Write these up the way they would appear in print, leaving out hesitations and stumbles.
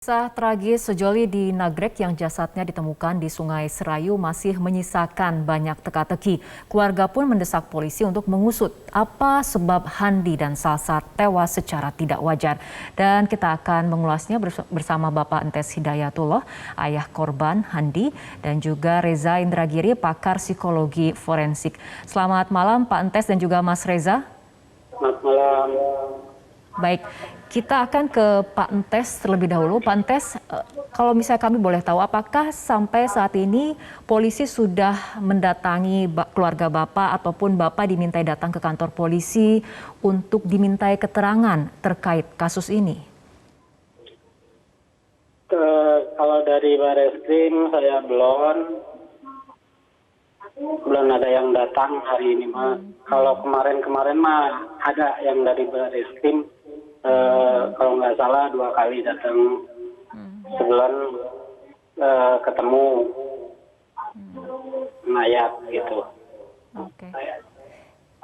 Kisah tragis sejoli di Nagrek yang jasadnya ditemukan di Sungai Serayu masih menyisakan banyak teka-teki. Keluarga pun mendesak polisi untuk mengusut apa sebab Handi dan Salsa tewas secara tidak wajar. Dan kita akan mengulasnya bersama Bapak Entes Hidayatullah, ayah korban Handi, dan juga Reza Indragiri, pakar psikologi forensik. Selamat malam Pak Entes dan juga Mas Reza. Selamat malam. Baik, kita akan ke Pak Entes terlebih dahulu. Pak Entes, kalau misalnya kami boleh tahu, apakah sampai saat ini polisi sudah mendatangi keluarga Bapak ataupun Bapak dimintai datang ke kantor polisi untuk dimintai keterangan terkait kasus ini? Kalau dari Bareskrim saya belum ada yang datang hari ini, Mas. Kalau kemarin mah ada yang dari Bareskrim. Kalau nggak salah 2 kali datang sebulan ketemu mayat gitu. Oke.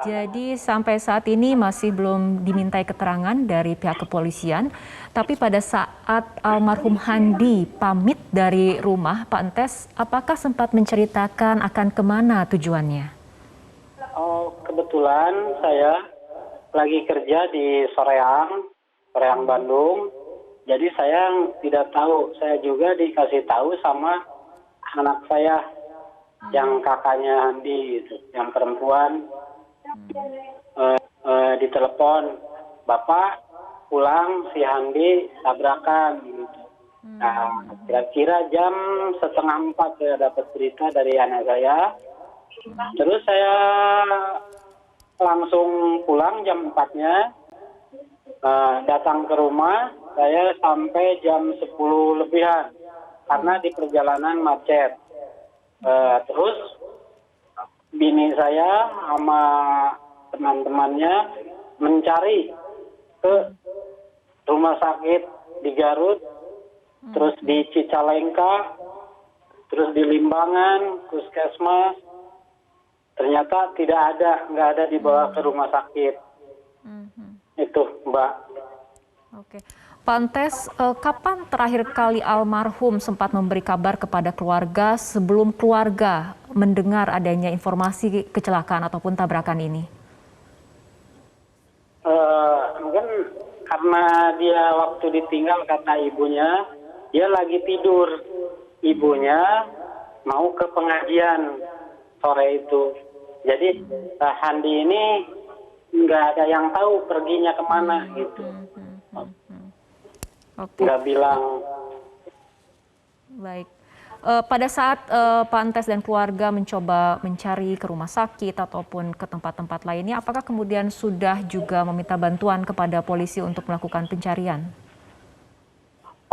Jadi sampai saat ini masih belum dimintai keterangan dari pihak kepolisian. Tapi pada saat almarhum Handi pamit dari rumah, Pak Entes, apakah sempat menceritakan akan kemana tujuannya? Oh, kebetulan saya lagi kerja di Soreang Bandung. Jadi saya tidak tahu. Saya juga dikasih tahu sama anak saya yang kakaknya Handi, gitu, yang perempuan. Ditelepon, Bapak pulang si Handi tabrakan. Gitu. Nah, kira-kira jam 3:30 saya dapat berita dari anak saya. Terus saya langsung pulang jam 4-nya, datang ke rumah, saya sampai jam 10 lebihan, karena di perjalanan macet. Terus bini saya sama teman-temannya mencari ke rumah sakit di Garut, terus di Cicalengka, terus di Limbangan, Puskesmas. Ternyata nggak ada dibawa ke rumah sakit. Itu, Mbak. Oke. Pak Entes, kapan terakhir kali almarhum sempat memberi kabar kepada keluarga sebelum keluarga mendengar adanya informasi kecelakaan ataupun tabrakan ini? Mungkin karena dia waktu ditinggal kata ibunya, dia lagi tidur. Ibunya mau ke pengajian sore itu. Jadi Handi ini nggak ada yang tahu perginya kemana gitu. Oke. Nggak bilang. Baik. Pada saat Pak Entes dan keluarga mencoba mencari ke rumah sakit ataupun ke tempat-tempat lainnya, apakah kemudian sudah juga meminta bantuan kepada polisi untuk melakukan pencarian?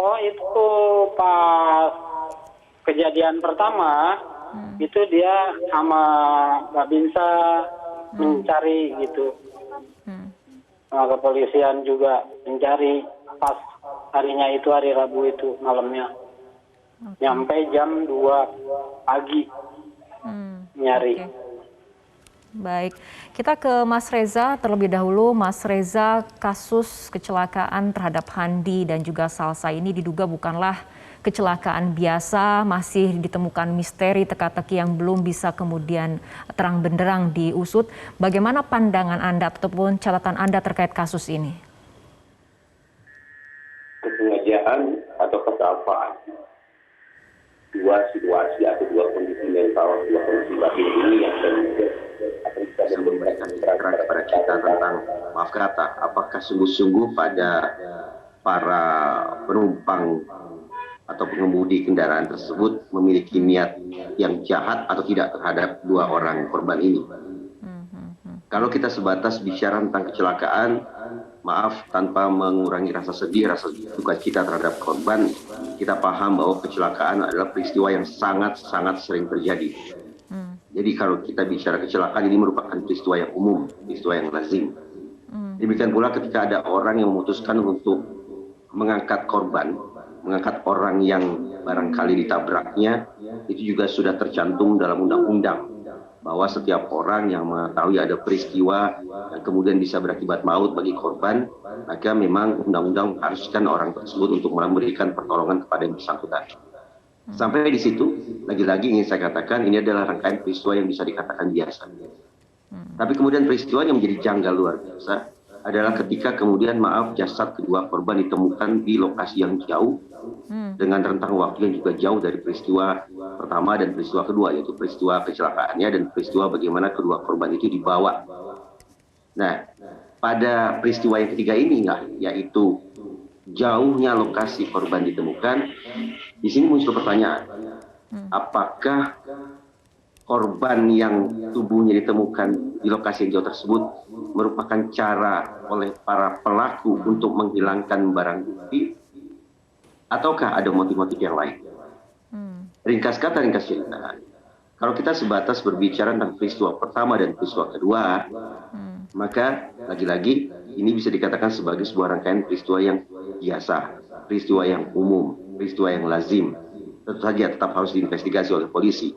Oh, itu pas kejadian pertama, itu dia sama Mbak Binsa mencari gitu. Kepolisian juga mencari pas harinya itu, hari Rabu itu malamnya. Nyampe jam 2 pagi nyari. Okay. Baik, kita ke Mas Reza terlebih dahulu. Mas Reza, kasus kecelakaan terhadap Handi dan juga Salsa ini diduga bukanlah kecelakaan biasa, masih ditemukan misteri teka-teki yang belum bisa kemudian terang benderang diusut. Bagaimana pandangan Anda ataupun catatan Anda terkait kasus ini? Kesengajaan atau kesalahan, dua situasi atau dua kondisi mental, dua kondisi batin ini yang akan bisa memberikan keterangan kepada kita tentang, maaf kata, apakah sungguh-sungguh pada para penumpang atau pengemudi kendaraan tersebut memiliki niat yang jahat atau tidak terhadap dua orang korban ini. Kalau kita sebatas bicara tentang kecelakaan, maaf, tanpa mengurangi rasa sedih, rasa duka cita terhadap korban, kita paham bahwa kecelakaan adalah peristiwa yang sangat-sangat sering terjadi. Jadi kalau kita bicara kecelakaan, ini merupakan peristiwa yang umum, peristiwa yang lazim. Demikian pula ketika ada orang yang memutuskan untuk mengangkat korban, mengangkat orang yang barangkali ditabraknya, itu juga sudah tercantum dalam undang-undang. bahwa setiap orang yang mengetahui ada peristiwa yang kemudian bisa berakibat maut bagi korban, maka memang undang-undang mengharuskan orang tersebut untuk memberikan pertolongan kepada yang bersangkutan. Sampai di situ, lagi-lagi ingin saya katakan ini adalah rangkaian peristiwa yang bisa dikatakan biasa. Tapi kemudian peristiwa yang menjadi janggal luar biasa adalah ketika kemudian jasad kedua korban ditemukan di lokasi yang jauh dengan rentang waktu yang juga jauh dari peristiwa pertama dan peristiwa kedua, yaitu peristiwa kecelakaannya dan peristiwa bagaimana kedua korban itu dibawa. Nah, pada peristiwa yang ketiga ini, yaitu jauhnya lokasi korban ditemukan, di sini muncul pertanyaan, apakah korban yang tubuhnya ditemukan di lokasi yang jauh tersebut merupakan cara oleh para pelaku untuk menghilangkan barang bukti, ataukah ada motif-motif yang lain? Ringkas kata, ringkas cerita, kalau kita sebatas berbicara tentang peristiwa pertama dan peristiwa kedua, maka lagi-lagi ini bisa dikatakan sebagai sebuah rangkaian peristiwa yang biasa, peristiwa yang umum, peristiwa yang lazim. Tentu saja tetap harus diinvestigasi oleh polisi.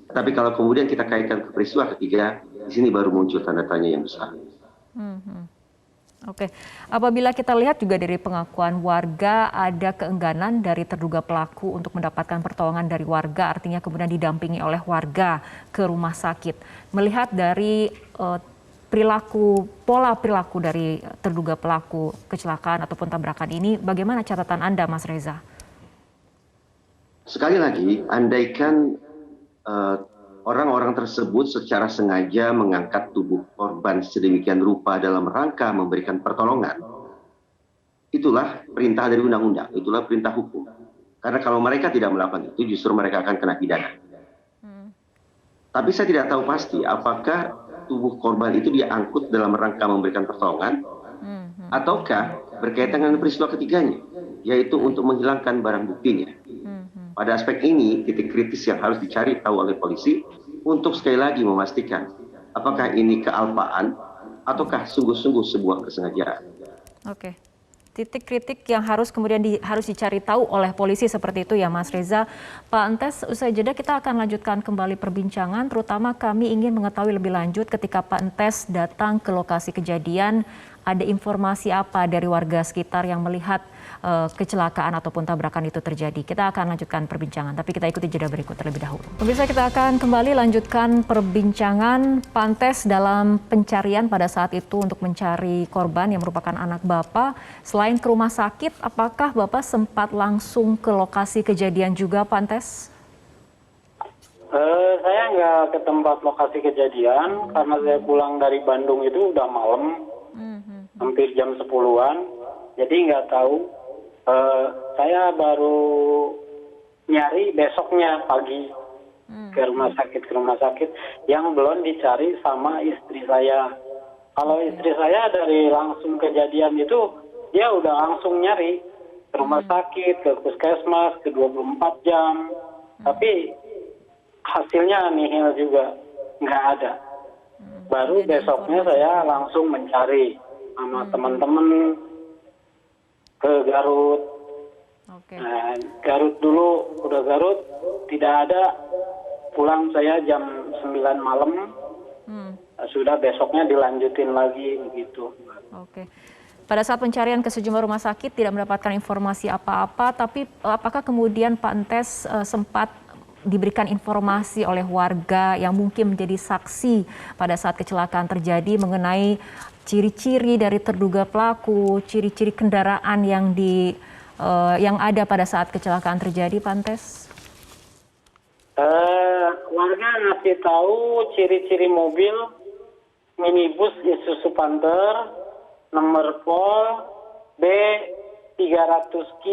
Tapi kalau kemudian kita kaitkan ke peristiwa ketiga, di sini baru muncul tanda tanya yang besar. Oke, apabila kita lihat juga dari pengakuan warga ada keengganan dari terduga pelaku untuk mendapatkan pertolongan dari warga, artinya kemudian didampingi oleh warga ke rumah sakit. Melihat dari pola perilaku dari terduga pelaku kecelakaan ataupun tabrakan ini, bagaimana catatan Anda, Mas Reza? Sekali lagi, andaikan orang-orang tersebut secara sengaja mengangkat tubuh korban sedemikian rupa dalam rangka memberikan pertolongan, itulah perintah dari undang-undang, itulah perintah hukum. Karena kalau mereka tidak melakukan itu, justru mereka akan kena pidana. Tapi saya tidak tahu pasti apakah tubuh korban itu diangkut dalam rangka memberikan pertolongan, ataukah berkaitan dengan peristiwa ketiganya, yaitu untuk menghilangkan barang buktinya. Pada aspek ini, titik kritis yang harus dicari tahu oleh polisi untuk sekali lagi memastikan apakah ini kealpaan ataukah sungguh-sungguh sebuah kesengajaan. Oke. Titik kritik yang harus kemudian harus dicari tahu oleh polisi seperti itu ya, Mas Reza. Pak Antes, usai jeda kita akan lanjutkan kembali perbincangan, terutama kami ingin mengetahui lebih lanjut ketika Pak Antes datang ke lokasi kejadian, ada informasi apa dari warga sekitar yang melihat kecelakaan ataupun tabrakan itu terjadi. Kita akan lanjutkan perbincangan, tapi kita ikuti jeda berikut terlebih dahulu. Pemirsa, kita akan kembali lanjutkan perbincangan Pak Antes dalam pencarian pada saat itu untuk mencari korban yang merupakan anak Bapak. Selain ke rumah sakit, apakah Bapak sempat langsung ke lokasi kejadian juga, Pak Antes? Saya nggak ke tempat lokasi kejadian karena saya pulang dari Bandung itu udah malam, hampir jam 10-an, jadi nggak tahu. Saya baru nyari besoknya pagi ke rumah sakit yang belum dicari sama istri saya. Kalau istri saya dari langsung kejadian itu dia udah langsung nyari ke rumah sakit, ke puskesmas, ke 24 jam, tapi hasilnya nihil juga, nggak ada. Baru besoknya saya langsung mencari sama teman-teman ke Garut. Nah, Garut dulu, udah Garut tidak ada, pulang saya jam 9 malam, sudah besoknya dilanjutin lagi begitu. Oke. Pada saat pencarian ke sejumlah rumah sakit tidak mendapatkan informasi apa-apa, tapi apakah kemudian Pak Antes sempat diberikan informasi oleh warga yang mungkin menjadi saksi pada saat kecelakaan terjadi mengenai ciri-ciri dari terduga pelaku, ciri-ciri kendaraan yang ada pada saat kecelakaan terjadi, Pak Antes? Warga ngasih tahu ciri-ciri mobil minibus Isuzu Panther nomor pol B300Q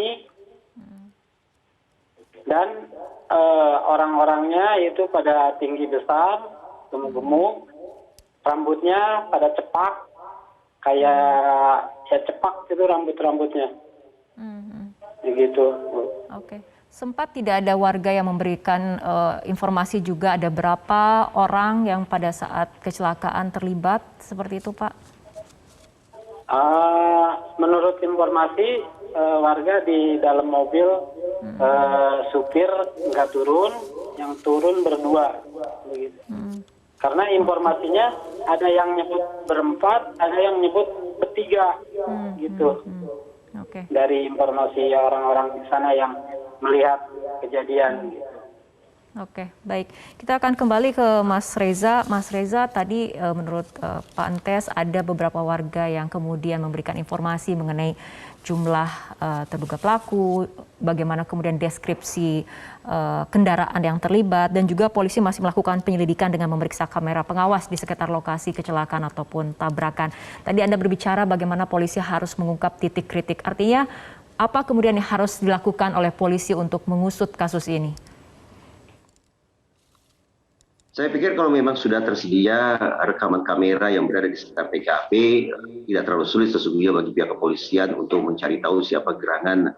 dan orang-orangnya itu pada tinggi besar, gemuk-gemuk, rambutnya pada cepak, kayak ya cepak itu rambutnya, begitu. Oke. Sempat tidak ada warga yang memberikan informasi juga ada berapa orang yang pada saat kecelakaan terlibat seperti itu, Pak? Menurut informasi warga di dalam mobil, supir nggak turun, yang turun berdua, begitu. Karena informasinya ada yang nyebut berempat, ada yang nyebut bertiga, gitu. Oke. Dari informasi orang-orang di sana yang melihat kejadian. Gitu. Oke, baik. Kita akan kembali ke Mas Reza. Mas Reza, tadi menurut Pak Antes ada beberapa warga yang kemudian memberikan informasi mengenai jumlah terduga pelaku, bagaimana kemudian deskripsi kendaraan yang terlibat, dan juga polisi masih melakukan penyelidikan dengan memeriksa kamera pengawas di sekitar lokasi kecelakaan ataupun tabrakan. Tadi Anda berbicara bagaimana polisi harus mengungkap titik kritik. Artinya, apa kemudian yang harus dilakukan oleh polisi untuk mengusut kasus ini? Saya pikir kalau memang sudah tersedia rekaman kamera yang berada di sekitar TKP, tidak terlalu sulit sesungguhnya bagi pihak kepolisian untuk mencari tahu siapa gerangan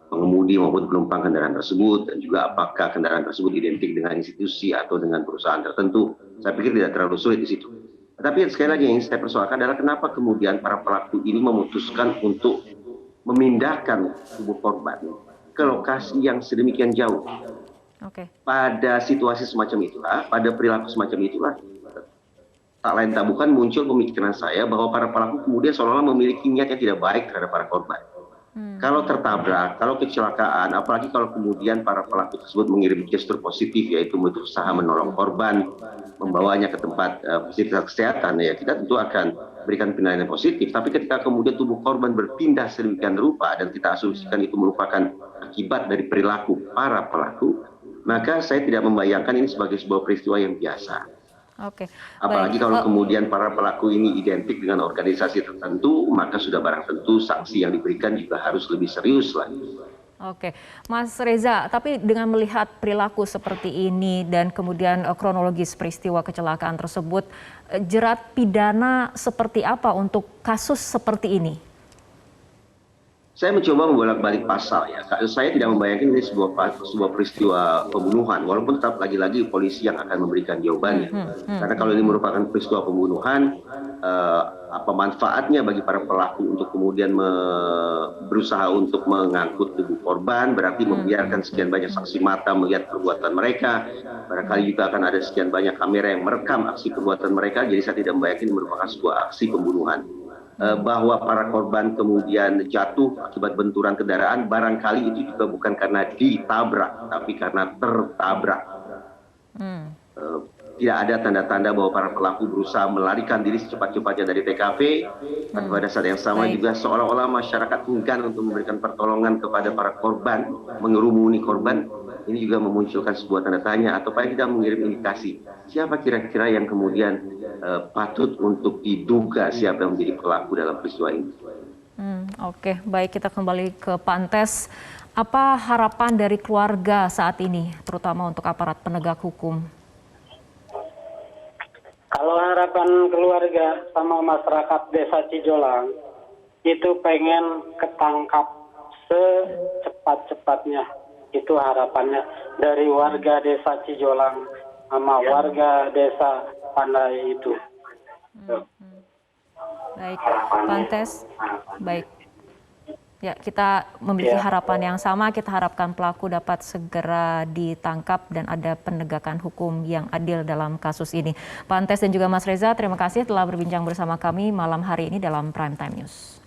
pengemudi maupun penumpang kendaraan tersebut, dan juga apakah kendaraan tersebut identik dengan institusi atau dengan perusahaan tertentu. Saya pikir tidak terlalu sulit di situ. Tetapi sekali lagi yang saya persoalkan adalah kenapa kemudian para pelaku ini memutuskan untuk memindahkan tubuh korban ke lokasi yang sedemikian jauh. Oke. Pada situasi semacam itulah, pada perilaku semacam itulah, tak lain tak bukan muncul pemikiran saya bahwa para pelaku kemudian seolah-olah memiliki niat yang tidak baik terhadap para korban. Kalau tertabrak, kalau kecelakaan, apalagi kalau kemudian para pelaku tersebut mengirim gestur positif, yaitu berusaha menolong korban, membawanya ke tempat fasilitas kesehatan, ya kita tentu akan berikan penilaian positif. Tapi ketika kemudian tubuh korban berpindah sedemikian rupa dan kita asumsikan itu merupakan akibat dari perilaku para pelaku, maka saya tidak membayangkan ini sebagai sebuah peristiwa yang biasa. Oke. Apalagi kalau kemudian para pelaku ini identik dengan organisasi tertentu, maka sudah barang tentu sanksi yang diberikan juga harus lebih serius lagi. Oke, Mas Reza, tapi dengan melihat perilaku seperti ini dan kemudian kronologis peristiwa kecelakaan tersebut, jerat pidana seperti apa untuk kasus seperti ini? Saya mencoba membolak-balik pasal ya. Saya tidak membayangkan ini sebuah peristiwa pembunuhan, walaupun tetap lagi-lagi polisi yang akan memberikan jawabannya. Karena kalau ini merupakan peristiwa pembunuhan, apa manfaatnya bagi para pelaku untuk kemudian berusaha untuk mengangkut tubuh korban, berarti membiarkan sekian banyak saksi mata melihat perbuatan mereka. Barangkali juga akan ada sekian banyak kamera yang merekam aksi perbuatan mereka. Jadi saya tidak membayangkan ini merupakan sebuah aksi pembunuhan. Bahwa para korban kemudian jatuh akibat benturan kendaraan, barangkali itu juga bukan karena ditabrak, tapi karena tertabrak. Tidak ada tanda-tanda bahwa para pelaku berusaha melarikan diri secepat-cepatnya dari TKP. Dan pada saat yang sama juga seolah-olah masyarakat enggan untuk memberikan pertolongan kepada para korban, mengerumuni korban. Ini juga memunculkan sebuah tanda tanya atau paling tidak mengirim indikasi siapa kira-kira yang kemudian patut untuk diduga siapa yang menjadi pelaku dalam peristiwa ini. Oke, baik, kita kembali ke Pak Antes. Apa harapan dari keluarga saat ini, terutama untuk aparat penegak hukum? Kalau harapan keluarga sama masyarakat Desa Cijolang itu pengen ketangkap secepat-cepatnya. Itu harapannya dari warga Desa Cijolang sama warga Desa Pandai itu. Baik, Pak Antes. Baik. Ya, kita memiliki harapan yang sama. Kita harapkan pelaku dapat segera ditangkap dan ada penegakan hukum yang adil dalam kasus ini. Pak Antes dan juga Mas Reza, terima kasih telah berbincang bersama kami malam hari ini dalam Prime Time News.